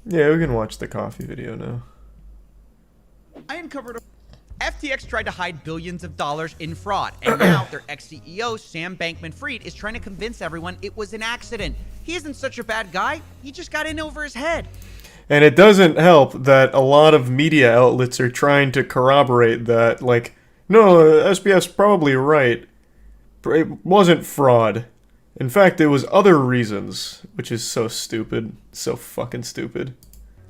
Yeah, we can watch the coffee video now. I uncovered FTX tried to hide billions of dollars in fraud, and now their ex-CEO, Sam Bankman-Fried, is trying to convince everyone it was an accident. He isn't such a bad guy. He just got in over his head. And it doesn't help that a lot of media outlets are trying to corroborate that, like, no, SBF's probably right. It wasn't fraud. In fact, it was other reasons, which is so stupid. So fucking stupid.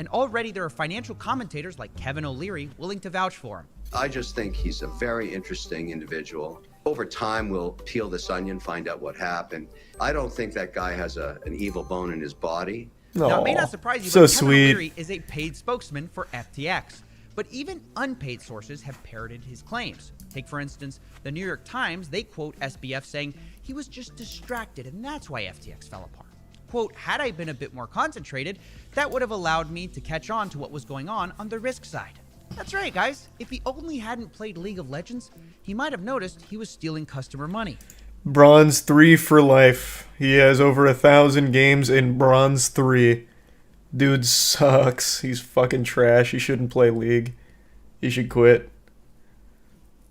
And already there are financial commentators like Kevin O'Leary willing to vouch for him. I just think he's a very interesting individual. Over time, we'll peel this onion, find out what happened. I don't think that guy has an evil bone in his body. Now, it may not surprise you, so but Kevin sweet. O'Leary is a paid spokesman for FTX. But even unpaid sources have parroted his claims. Take, for instance, the New York Times. They quote SBF saying he was just distracted, and that's why FTX fell apart. Quote, had I been a bit more concentrated, that would have allowed me to catch on to what was going on the risk side. That's right, guys. If he only hadn't played League of Legends, he might have noticed he was stealing customer money. Bronze 3 for life. He has over 1,000 games in Bronze 3. Dude sucks. He's fucking trash. He shouldn't play League. He should quit.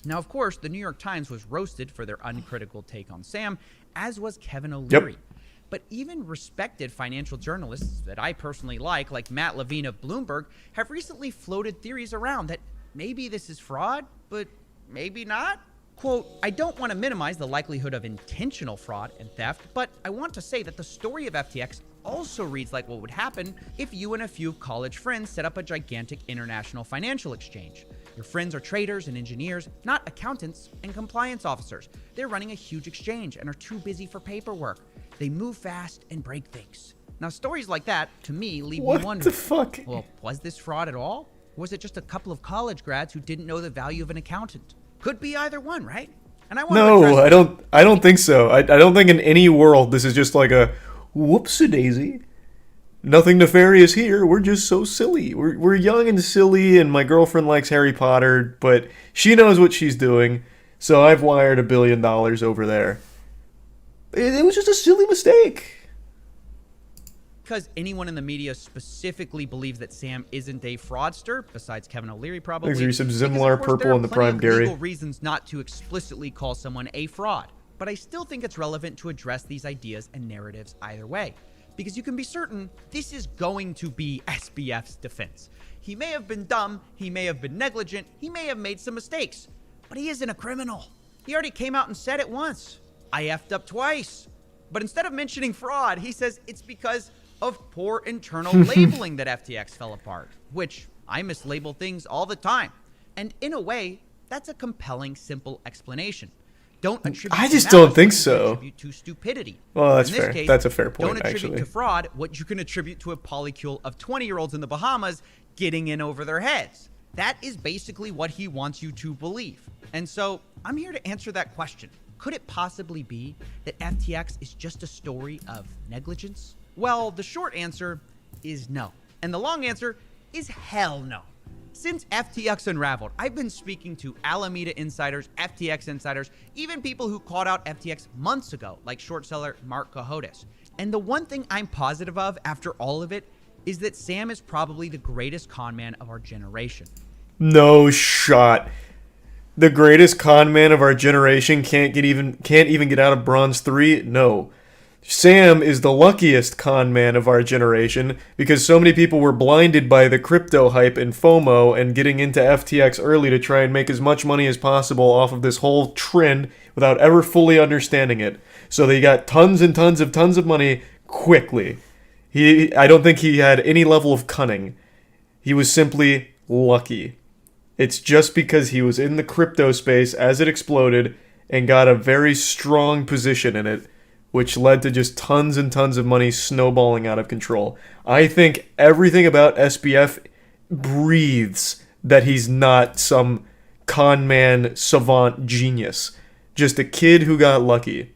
Now, of course, the New York Times was roasted for their uncritical take on Sam, as was Kevin O'Leary. Yep. But even respected financial journalists that I personally like Matt Levine of Bloomberg, have recently floated theories around that maybe this is fraud, but maybe not. Quote, I don't want to minimize the likelihood of intentional fraud and theft, but I want to say that the story of FTX also reads like what would happen if you and a few college friends set up a gigantic international financial exchange. Your friends are traders and engineers, not accountants and compliance officers. They're running a huge exchange and are too busy for paperwork. They move fast and break things. Now, stories like that, to me, leave me wondering. What the fuck? Well, was this fraud at all? Or was it just a couple of college grads who didn't know the value of an accountant? Could be either one, right? And I want No, I don't think so. I don't think in any world this is just like a whoopsie-daisy. Nothing nefarious here. We're just so silly. We're young and silly, and my girlfriend likes Harry Potter, but she knows what she's doing, so I've wired $1 billion over there. It was just a silly mistake. Because anyone in the media specifically believes that Sam isn't a fraudster, besides Kevin O'Leary probably. Thanks for some because, of Zimlar course, purple there are in the plenty prime, of Gary. legal reasons not to explicitly call someone a fraud. But I still think it's relevant to address these ideas and narratives either way. Because you can be certain this is going to be SBF's defense. He may have been dumb, he may have been negligent, he may have made some mistakes, but he isn't a criminal. He already came out and said it once. I effed up twice. But instead of mentioning fraud, he says it's because of poor internal labeling that FTX fell apart, which I mislabel things all the time. And in a way, that's a compelling, simple explanation. Don't attribute I to just malice don't think what you so. can attribute to stupidity. Well, that's In this fair. case, That's a fair point, don't attribute actually. to fraud what you can attribute to a polycule of 20-year-olds in the Bahamas getting in over their heads. That is basically what he wants you to believe. And so I'm here to answer that question. Could it possibly be that FTX is just a story of negligence? Well, the short answer is no. And the long answer is hell no. Since FTX unraveled, I've been speaking to Alameda insiders, FTX insiders, even people who called out FTX months ago, like short seller Mark Cohodes. And the one thing I'm positive of after all of it is that Sam is probably the greatest con man of our generation. No shot. The greatest con man of our generation can't even get out of Bronze 3? No. Sam is the luckiest con man of our generation because so many people were blinded by the crypto hype and FOMO and getting into FTX early to try and make as much money as possible off of this whole trend without ever fully understanding it. So they got tons of money quickly. I don't think he had any level of cunning. He was simply lucky. It's just because he was in the crypto space as it exploded and got a very strong position in it, which led to just tons and tons of money snowballing out of control. I think everything about SBF breathes that he's not some con man savant genius. Just a kid who got lucky.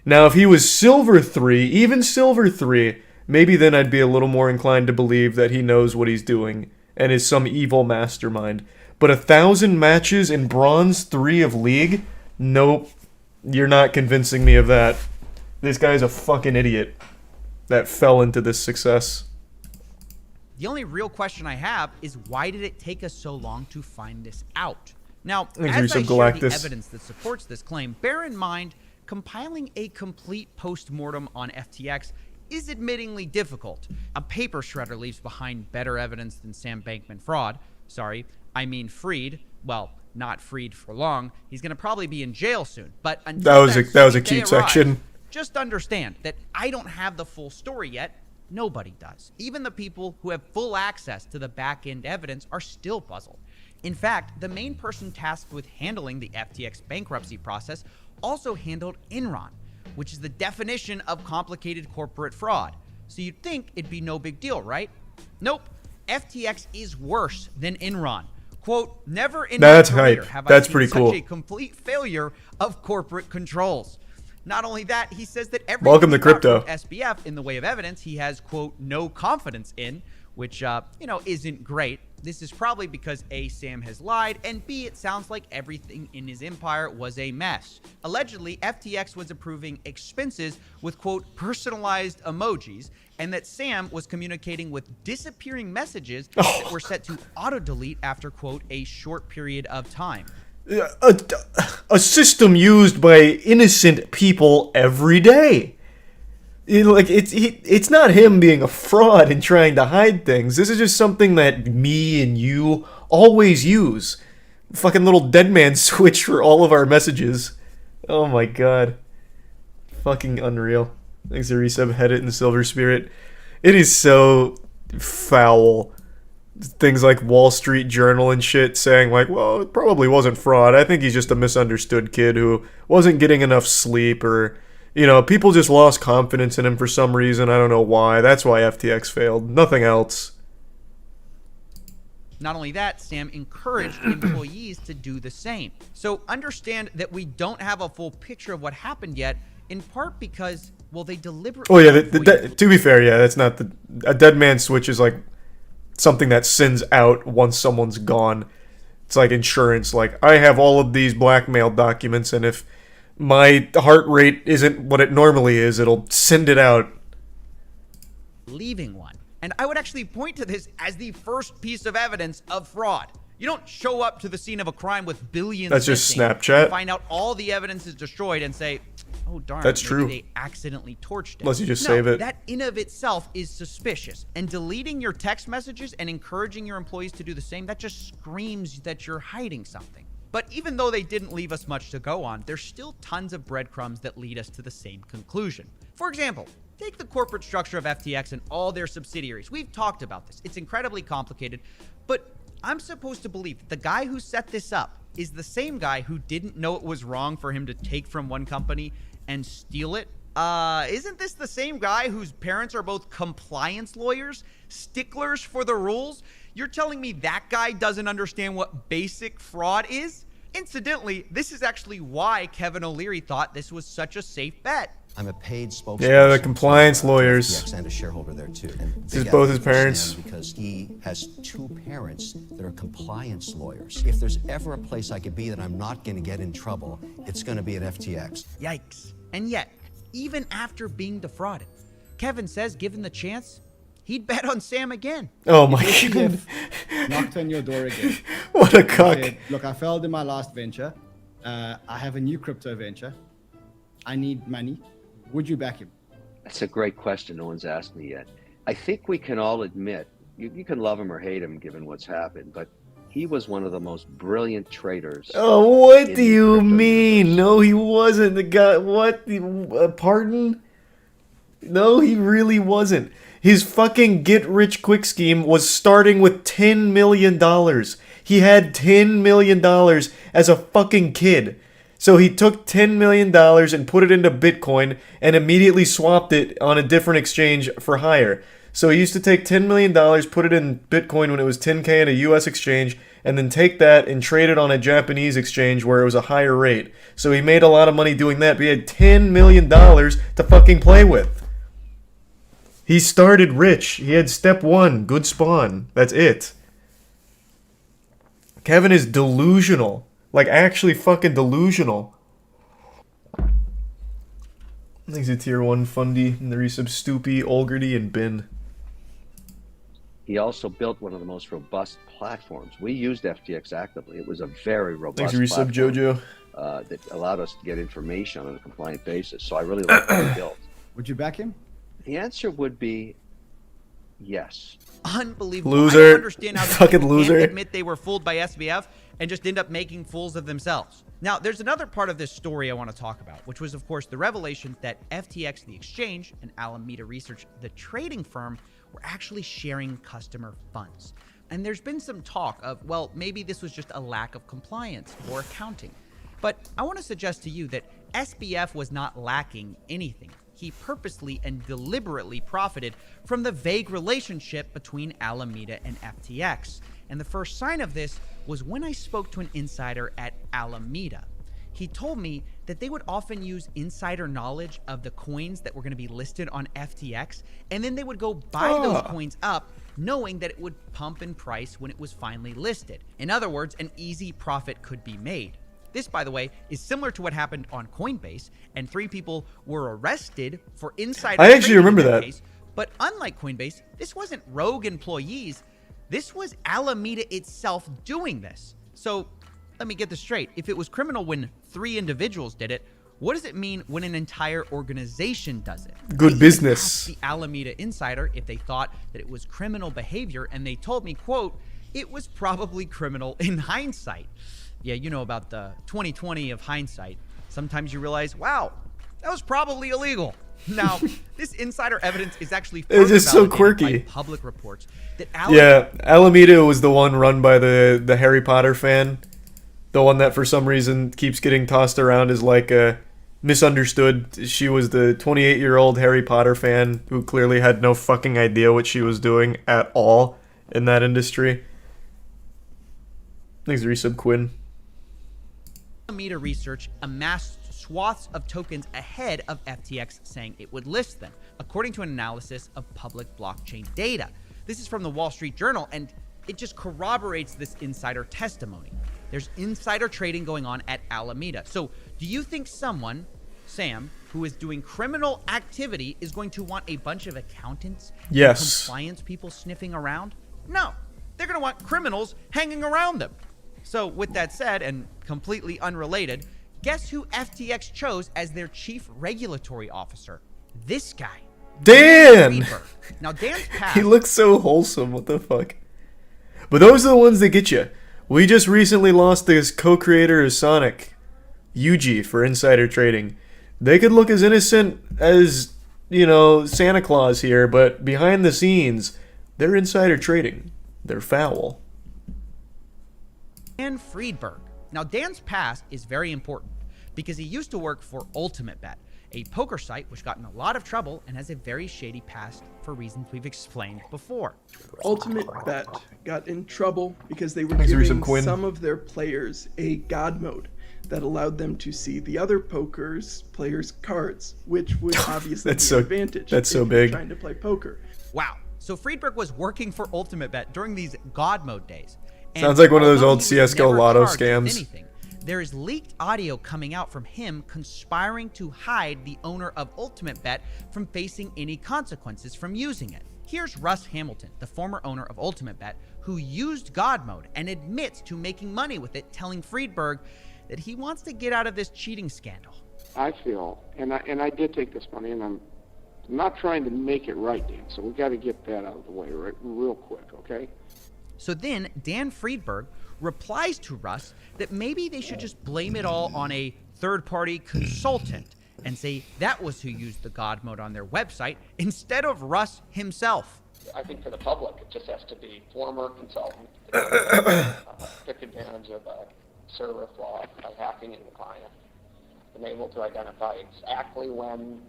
Now, if he was Silver 3, even Silver 3, maybe then I'd be a little more inclined to believe that he knows what he's doing and is some evil mastermind. But 1,000 matches in Bronze 3 of League? Nope. You're not convincing me of that. This guy's a fucking idiot that fell into this success. The only real question I have is why did it take us so long to find this out? Now, Thanks, as I Yusuf share the Galactus. evidence that supports this claim, bear in mind, compiling a complete post-mortem on FTX is admittingly difficult. A paper shredder leaves behind better evidence than Sam Bankman fraud. Sorry, I mean freed. Well, not freed for long. He's going to probably be in jail soon. But until That was a sweet day cute arrives, section. just understand that I don't have the full story yet. Nobody does. Even the people who have full access to the back-end evidence are still puzzled. In fact, the main person tasked with handling the FTX bankruptcy process also handled Enron, which is the definition of complicated corporate fraud. So you'd think it'd be no big deal, right? Nope. FTX is worse than Enron. Quote, never in my career have I seen such a complete failure of corporate controls. Not only that, he says that everything Welcome to crypto. SBF in the way of evidence he has, quote, no confidence in, which, isn't great. This is probably because A, Sam has lied, and B, it sounds like everything in his empire was a mess. Allegedly, FTX was approving expenses with, quote, personalized emojis, and that Sam was communicating with disappearing messages that were set to auto-delete after, quote, a short period of time. A system used by innocent people every day. It's not him being a fraud and trying to hide things. This is just something that me and you always use. Fucking little dead man switch for all of our messages. Oh my god. Fucking unreal. Thanks to Resub, Head It, and Silver Spirit. It is so foul. Things like Wall Street Journal and shit saying like, well, it probably wasn't fraud. I think he's just a misunderstood kid who wasn't getting enough sleep, or, you know, people just lost confidence in him for some reason. I don't know why. That's why FTX failed. Nothing else. Not only that, Sam encouraged employees to do the same. So understand that we don't have a full picture of what happened yet, in part because, well, they deliberately... Oh yeah, to be fair, yeah, that's not the... A dead man switch is like something that sends out once someone's gone. It's like insurance. Like, I have all of these blackmail documents, and if my heart rate isn't what it normally is, it'll send it out. Leaving one. And I would actually point to this as the first piece of evidence of fraud. You don't show up to the scene of a crime with billions That's just missing, Snapchat. find out all the evidence is destroyed, and say, oh darn, That's maybe true. they accidentally torched it. Unless you just save it. That in of itself is suspicious. And deleting your text messages and encouraging your employees to do the same, that just screams that you're hiding something. But even though they didn't leave us much to go on, there's still tons of breadcrumbs that lead us to the same conclusion. For example, take the corporate structure of FTX and all their subsidiaries. We've talked about this. It's incredibly complicated, but I'm supposed to believe that the guy who set this up is the same guy who didn't know it was wrong for him to take from one company and steal it. Isn't this the same guy whose parents are both compliance lawyers, sticklers for the rules? You're telling me that guy doesn't understand what basic fraud is? Incidentally, this is actually why Kevin O'Leary thought this was such a safe bet. I'm a paid spokesperson. Yeah, the compliance lawyers. FTX and a shareholder there too. And This is both his parents. because he has two parents that are compliance lawyers. If there's ever a place I could be that I'm not going to get in trouble, it's going to be at FTX. Yikes. And yet, even after being defrauded, Kevin says given the chance, he'd bet on Sam again. Oh my god. Knocked on your door again. What a cuck. Said, look, I failed in my last venture. I have a new crypto venture. I need money. Would you back him? That's a great question. No one's asked me yet. I think we can all admit, you can love him or hate him given what's happened, but he was one of the most brilliant traders. Oh, what in do you crypto mean? universe. No, he wasn't. The guy, what? Pardon? No, he really wasn't. His fucking get-rich-quick scheme was starting with $10 million. He had $10 million as a fucking kid. So he took $10 million and put it into Bitcoin and immediately swapped it on a different exchange for higher. So he used to take $10 million, put it in Bitcoin when it was 10K at a US exchange, and then take that and trade it on a Japanese exchange where it was a higher rate. So he made a lot of money doing that, but he had $10 million to fucking play with. He started rich. He had step one, good spawn. That's it. Kevin is delusional. Like, actually fucking delusional. Thanks to Tier 1 Fundy and the resub Stoopy, Olgerty, and Bin. He also built one of the most robust platforms. We used FTX actively. It was a very robust Thanks for resub, platform Jojo. that allowed us to get information on a compliant basis. So I really like what he built. Would you back him? The answer would be yes. Unbelievable. Loser. I don't understand how these Fucking people loser. can't admit they were fooled by SBF and just end up making fools of themselves. Now, there's another part of this story I want to talk about, which was, of course, the revelation that FTX, the exchange, and Alameda Research, the trading firm, were actually sharing customer funds. And there's been some talk of, well, maybe this was just a lack of compliance or accounting. But I want to suggest to you that SBF was not lacking anything. He purposely and deliberately profited from the vague relationship between Alameda and FTX. And the first sign of this was when I spoke to an insider at Alameda. He told me that they would often use insider knowledge of the coins that were going to be listed on FTX, and then they would go buy those coins up, knowing that it would pump in price when it was finally listed. In other words, an easy profit could be made. This, by the way, is similar to what happened on Coinbase, and 3 people were arrested for insider I actually trading remember in that. case. But unlike Coinbase, this wasn't rogue employees. This was Alameda itself doing this. So let me get this straight. If it was criminal when 3 individuals did it, what does it mean when an entire organization does it? Good I even business. asked the Alameda insider if they thought that it was criminal behavior, and they told me, quote, it was probably criminal in hindsight. Yeah, you know about the 2020 of hindsight. Sometimes you realize, wow, that was probably illegal. Now, this insider evidence is actually It's just so validated quirky. by public reports that Yeah, Alameda was the one run by the Harry Potter fan. The one that for some reason keeps getting tossed around as like a misunderstood. She was the 28-year-old Harry Potter fan who clearly had no fucking idea what she was doing at all in that industry. Thanks, Resub Quinn. Alameda Research amassed swaths of tokens ahead of FTX saying it would list them, according to an analysis of public blockchain data. This is from the Wall Street Journal, and it just corroborates this insider testimony. There's insider trading going on at Alameda. So do you think someone, Sam, who is doing criminal activity is going to want a bunch of accountants and Yes. compliance people sniffing around? No, they're going to want criminals hanging around them. So with that said, and completely unrelated, guess who FTX chose as their chief regulatory officer? This guy. Dan! Friedberg. Now, Dan's past... He looks so wholesome, what the fuck? But those are the ones that get you. We just recently lost this co-creator of Sonic, Yuji, for insider trading. They could look as innocent as, you know, Santa Claus here, but behind the scenes, they're insider trading. They're foul. Dan Friedberg. Now, Dan's past is very important because he used to work for UltimateBet, a poker site which got in a lot of trouble and has a very shady past for reasons we've explained before. UltimateBet got in trouble because they were Thanks, Resub giving Quinn. some of their players a god mode that allowed them to see the other players' cards, which would obviously That's be so- an advantage that's so if you're big. trying to play poker. Wow. So Friedberg was working for UltimateBet during these God mode days. And Sounds like one of those although old he was CS:GO never lotto charged with scams. anything, there is leaked audio coming out from him conspiring to hide the owner of UltimateBet from facing any consequences from using it. Here's Russ Hamilton, the former owner of UltimateBet, who used God mode and admits to making money with it, telling Friedberg that he wants to get out of this cheating scandal. I feel, and I did take this money, and I'm not trying to make it right, Dan. So we got to get that out of the way real quick, okay? So then Dan Friedberg replies to Russ that maybe they should just blame it all on a third-party consultant and say that was who used the God mode on their website instead of Russ himself. I think for the public, it just has to be former consultant took advantage of a server flaw by hacking into the client, been able to identify exactly when.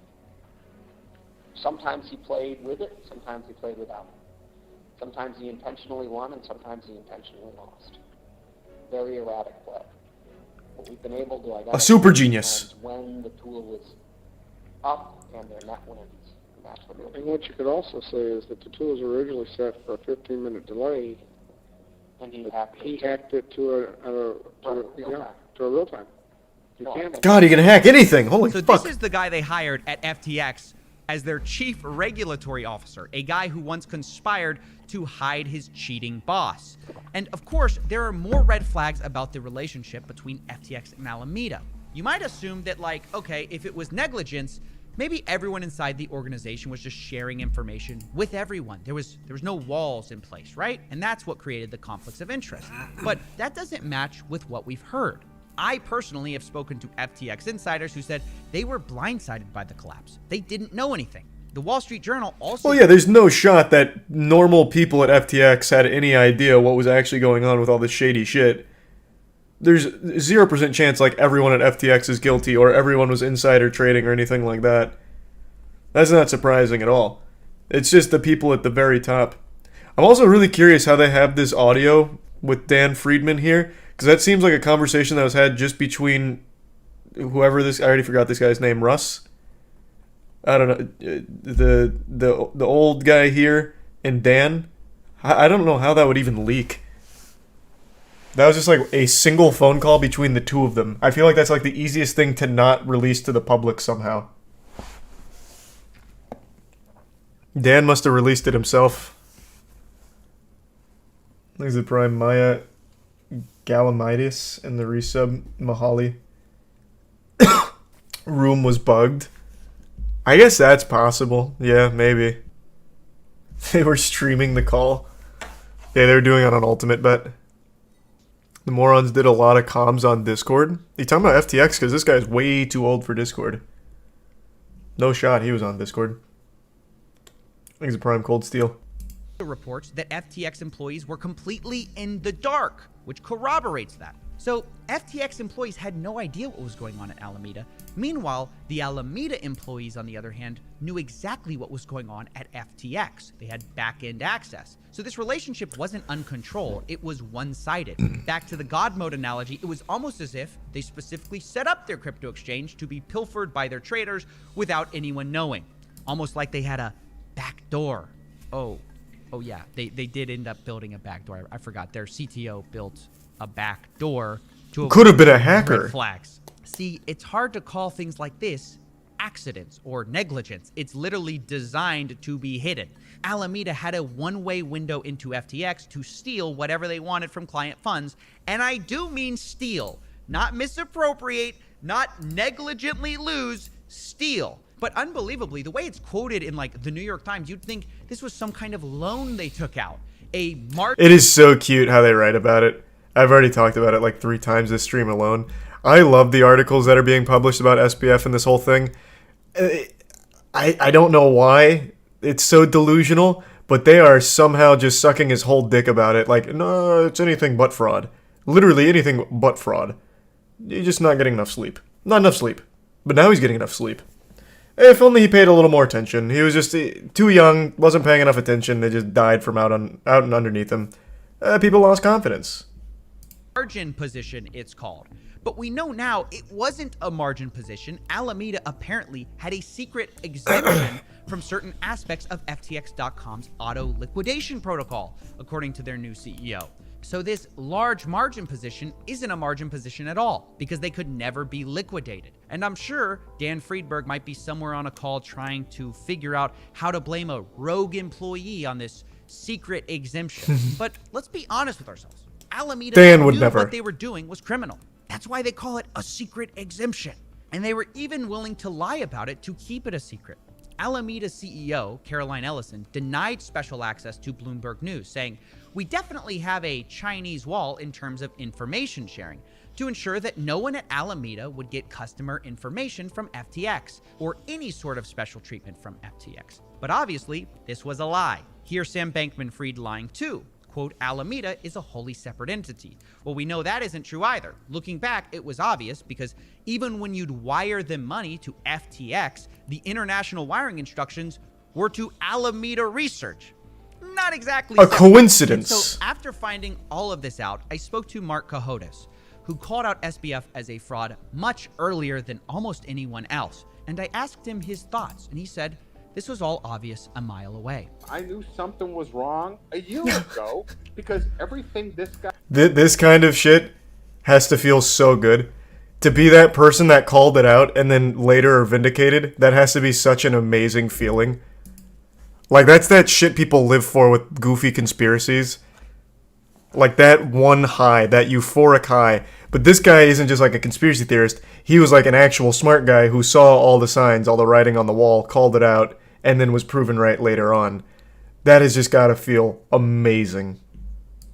Sometimes he played with it, sometimes he played without it. Sometimes he intentionally won, and sometimes he intentionally lost. Very erratic play. But we've been able to identify super genius. when the tool was up and their net wins. And that's what And what you could also say is that the tool was originally set for a 15-minute delay. And he hacked it to a real time. You can't. God, he can hack anything. Holy So fuck. this is the guy they hired at FTX as their chief regulatory officer, a guy who once conspired to hide his cheating boss. And of course, there are more red flags about the relationship between FTX and Alameda. You might assume that, like, okay, if it was negligence, maybe everyone inside the organization was just sharing information with everyone. There was no walls in place, right? And that's what created the conflicts of interest. But that doesn't match with what we've heard. I personally have spoken to FTX insiders who said they were blindsided by the collapse. They didn't know anything. The Wall Street Journal also... Well, yeah, there's no shot that normal people at FTX had any idea what was actually going on with all this shady shit. There's 0% chance like everyone at FTX is guilty or everyone was insider trading or anything like that. That's not surprising at all. It's just the people at the very top. I'm also really curious how they have this audio with Dan Friedman here, because that seems like a conversation that was had just between whoever this... I already forgot this guy's name. Russ? I don't know. The old guy here and Dan. I don't know how that would even leak. That was just like a single phone call between the two of them. I feel like that's like the easiest thing to not release to the public somehow. Dan must have released it himself. There's the Prime Maya Galamidis and the resub Mahali. Room was bugged. I guess that's possible. Yeah, maybe. They were streaming the call. Yeah, they were doing it on Ultimate Bet. The morons did a lot of comms on Discord. You talking about FTX? Because this guy's way too old for Discord. No shot he was on Discord. I think it's a prime cold steel. Reports that FTX employees were completely in the dark, which corroborates that. So FTX employees had no idea what was going on at Alameda. Meanwhile, the Alameda employees, on the other hand, knew exactly what was going on at FTX. They had back-end access. So this relationship wasn't uncontrolled, it was one-sided. Back to the God mode analogy, it was almost as if they specifically set up their crypto exchange to be pilfered by their traders without anyone knowing. Almost like they had a back door. Oh yeah, they did end up building a back door. I forgot. Their CTO built a back door to could have been a hacker. Red flags. See, it's hard to call things like this accidents or negligence. It's literally designed to be hidden. Alameda had a one-way window into FTX to steal whatever they wanted from client funds, and I do mean steal, not misappropriate, not negligently lose, steal. But unbelievably, the way it's quoted in like the New York Times, you'd think this was some kind of loan they took out. It is so cute how they write about it. I've already talked about it like 3 times this stream alone. I love the articles that are being published about SBF and this whole thing. I don't know why it's so delusional, but they are somehow just sucking his whole dick about it. Like, no, it's anything but fraud. Literally anything but fraud. You're just not getting enough sleep. Not enough sleep. But now he's getting enough sleep. If only he paid a little more attention. He was just too young, wasn't paying enough attention. They just died from out and underneath him. People lost confidence. Margin position, it's called. But we know now it wasn't a margin position. Alameda apparently had a secret exemption from certain aspects of FTX.com's auto liquidation protocol, according to their new CEO. So this large margin position isn't a margin position at all, because they could never be liquidated. And I'm sure Dan Friedberg might be somewhere on a call trying to figure out how to blame a rogue employee on this secret exemption. But let's be honest with ourselves. Alameda knew what they were doing was criminal. That's why they call it a secret exemption. And they were even willing to lie about it to keep it a secret. Alameda CEO, Caroline Ellison, denied special access to Bloomberg News, saying, "We definitely have a Chinese wall in terms of information sharing to ensure that no one at Alameda would get customer information from FTX or any sort of special treatment from FTX." But obviously, this was a lie. Here's Sam Bankman-Fried lying too. Quote, "Alameda is a wholly separate entity." Well, we know that isn't true either. Looking back, it was obvious because even when you'd wire them money to FTX, the international wiring instructions were to Alameda Research. Not exactly a coincidence. So after finding all of this out, I spoke to Mark Cohodes, who called out SBF as a fraud much earlier than almost anyone else. And I asked him his thoughts, and he said, this was all obvious a mile away. I knew something was wrong a year ago because everything this guy... This kind of shit has to feel so good. To be that person that called it out and then later are vindicated, that has to be such an amazing feeling. Like, that's that shit people live for with goofy conspiracies. Like, that one high, that euphoric high. But this guy isn't just like a conspiracy theorist. He was like an actual smart guy who saw all the signs, all the writing on the wall, called it out, and then was proven right later on. That has just got to feel amazing.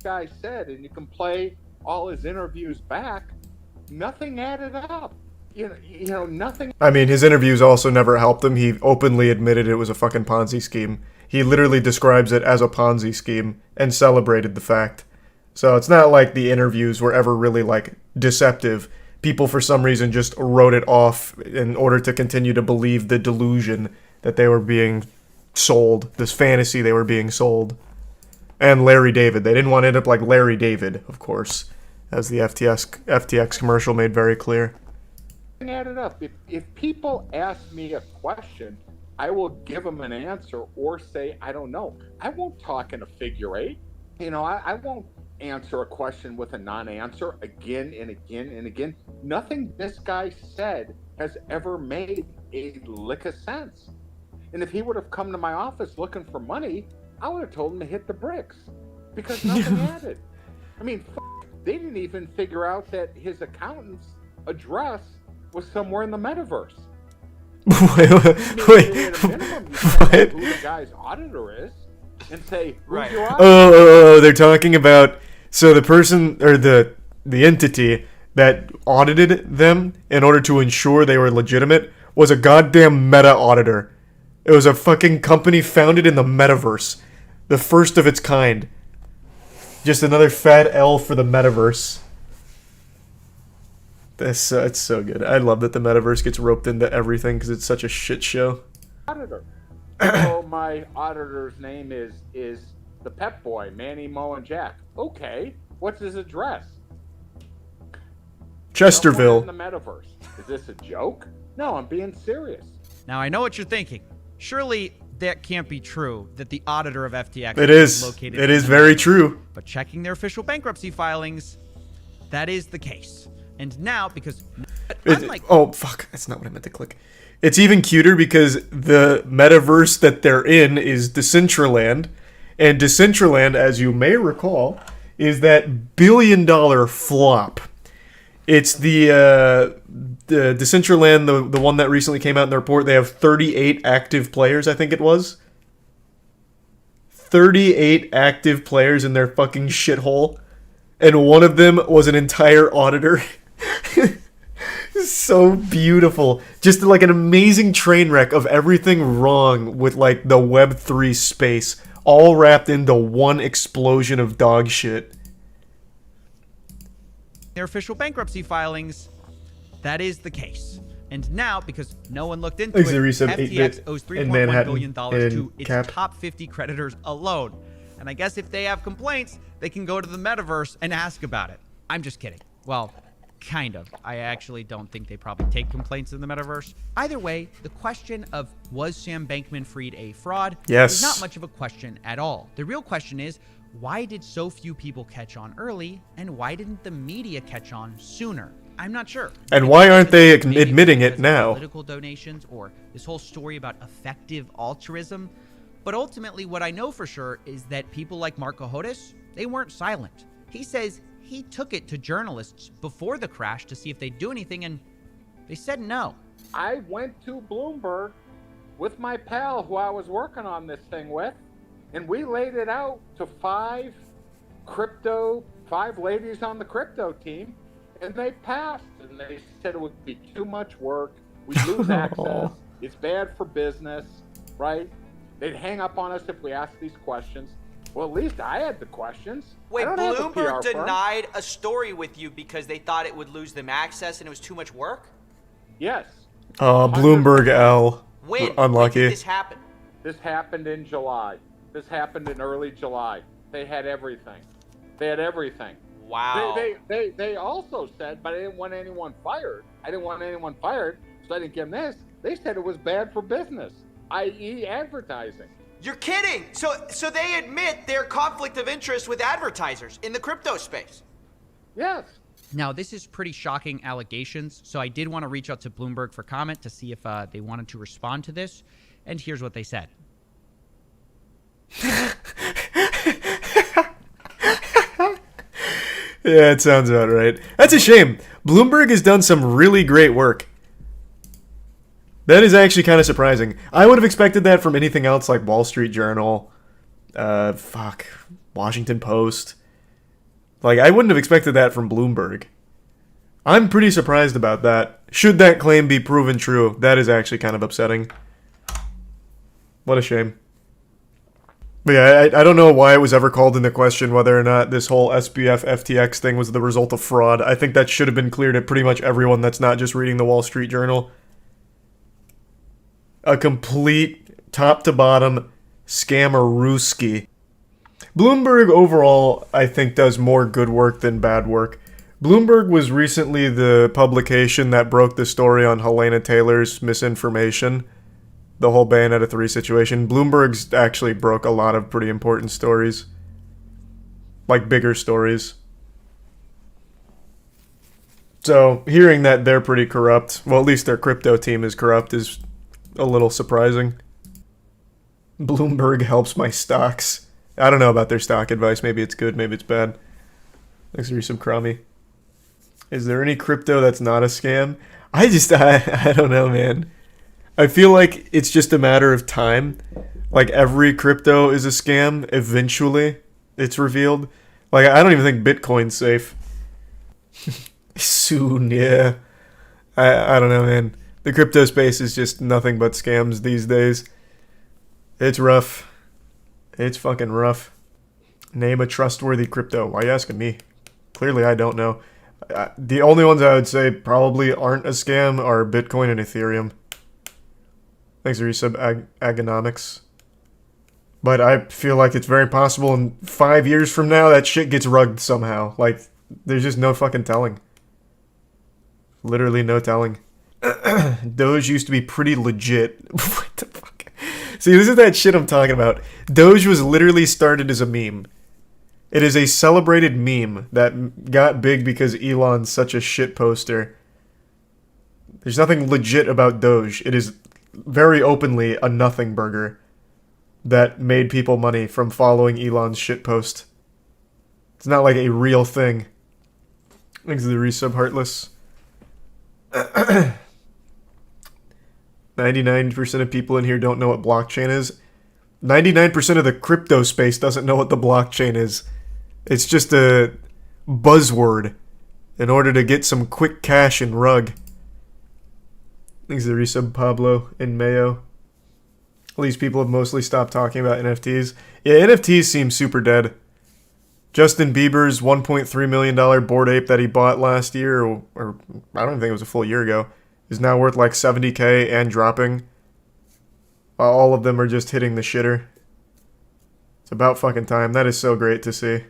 Guy said, and you can play all his interviews back. Nothing added up. You know, nothing. I mean, his interviews also never helped him. He openly admitted it was a fucking Ponzi scheme. He literally describes it as a Ponzi scheme and celebrated the fact. So it's not like the interviews were ever really, like, deceptive. People, for some reason, just wrote it off in order to continue to believe the delusion that they were being sold, this fantasy they were being sold. And Larry David. They didn't want to end up like Larry David, of course, as the FTX commercial made very clear. Added up. If people ask me a question, I will give them an answer or say, I don't know. I won't talk in a figure eight. You know, I won't answer a question with a non-answer again and again and again. Nothing this guy said has ever made a lick of sense. And if he would have come to my office looking for money, I would have told him to hit the bricks because nothing added. I mean, they didn't even figure out that his accountant's address was somewhere in the metaverse. Wait, what? Who the guy's auditor is, and say, who's your auditor? Oh, they're talking about, so the person, or the entity that audited them in order to ensure they were legitimate was a goddamn meta auditor. It was a fucking company founded in the metaverse. The first of its kind. Just another fat L for the metaverse. It's so good. I love that the metaverse gets roped into everything because it's such a shit show. Auditor. So my auditor's name is the Pep Boy, Manny, Mo, and Jack. Okay, what's his address? Chesterville. Somewhere in the metaverse. Is this a joke? No, I'm being serious. Now, I know what you're thinking. Surely that can't be true that the auditor of FTX It is. located It is very true. But checking their official bankruptcy filings, that is the case. And now, because oh fuck, that's not what I meant to click. It's even cuter because the metaverse that they're in is Decentraland, and Decentraland, as you may recall, is that billion-dollar flop. It's the Decentraland, the one that recently came out in the report. They have 38 active players, I think it was. 38 active players in their fucking shithole, and one of them was an entire auditor. So beautiful. Just like an amazing train wreck of everything wrong with like the Web3 space, all wrapped into one explosion of dog shit. their official bankruptcy filings, that is the case. And now, because no one looked into it, FTX owes $3.1 billion to its top 50 creditors alone. And I guess if they have complaints, they can go to the metaverse and ask about it. I'm just kidding. Well, kind of. I actually don't think they probably take complaints in the metaverse. Either way, the question of was Sam Bankman-Fried a fraud is not much of a question at all. The real question is, why did so few people catch on early, and why didn't the media catch on sooner? I'm not sure. And why aren't they admitting it now? Political donations or this whole story about effective altruism. But ultimately, what I know for sure is that people like Mark Cohodes, they weren't silent. He says he took it to journalists before the crash to see if they'd do anything, and they said no. I went to Bloomberg with my pal who I was working on this thing with, and we laid it out to five ladies on the crypto team, and they passed, and they said it would be too much work, we'd lose access, it's bad for business, right? They'd hang up on us if we asked these questions. Well, at least I had the questions. Wait, Bloomberg denied a story with you because they thought it would lose them access and it was too much work? Yes. Bloomberg L. When? Unlucky. When did this happen? This happened in July. This happened in early July. They had everything. They had everything. Wow. They also said, but I didn't want anyone fired. I didn't want anyone fired, so I didn't give them this. They said it was bad for business, i.e. advertising. You're kidding! So they admit their conflict of interest with advertisers in the crypto space? Yes. Now, this is pretty shocking allegations, so I did want to reach out to Bloomberg for comment to see if they wanted to respond to this, and here's what they said. Yeah, it sounds about right. That's a shame. Bloomberg has done some really great work. That is actually kind of surprising. I would have expected that from anything else like Wall Street Journal, Washington Post. Like, I wouldn't have expected that from Bloomberg. I'm pretty surprised about that. Should that claim be proven true, that is actually kind of upsetting. What a shame. But yeah, I don't know why it was ever called into question whether or not this whole SBF FTX thing was the result of fraud. I think that should have been clear to pretty much everyone that's not just reading the Wall Street Journal. A complete, top-to-bottom scammerooski. Bloomberg overall, I think, does more good work than bad work. Bloomberg was recently the publication that broke the story on Helena Taylor's misinformation. The whole Bayonetta 3 situation. Bloomberg's actually broke a lot of pretty important stories. Like, bigger stories. So, hearing that they're pretty corrupt, well, at least their crypto team is corrupt, is a little surprising. Bloomberg helps my stocks. I don't know about their stock advice. Maybe it's good, maybe it's bad. Thanks for some crummy. Is there any crypto that's not a scam? I don't know, man. I feel like it's just a matter of time. Like, every crypto is a scam. Eventually, it's revealed. Like, I don't even think Bitcoin's safe. Soon, yeah. I don't know, man. The crypto space is just nothing but scams these days. It's rough. It's fucking rough. Name a trustworthy crypto. Why are you asking me? Clearly, I don't know. The only ones I would say probably aren't a scam are Bitcoin and Ethereum. Thanks for resub Agonomics. But I feel like it's very possible in 5 years from now that shit gets rugged somehow. Like, there's just no fucking telling. Literally no telling. Doge used to be pretty legit. What the fuck? See, this is that shit I'm talking about. Doge was literally started as a meme. It is a celebrated meme that got big because Elon's such a shit poster. There's nothing legit about Doge. It is very openly a nothing burger that made people money from following Elon's shitpost. It's not like a real thing. Thanks to the resub, Heartless. 99% of people in here don't know what blockchain is. 99% of the crypto space doesn't know what the blockchain is. It's just a buzzword in order to get some quick cash and rug. Thanks to the resub, Pablo and Mayo. All these people have mostly stopped talking about NFTs. Yeah, NFTs seem super dead. Justin Bieber's $1.3 million Bored Ape that he bought last year, or I don't even think it was a full year ago, is now worth like $70K and dropping. All of them are just hitting the shitter. It's about fucking time. That is so great to see.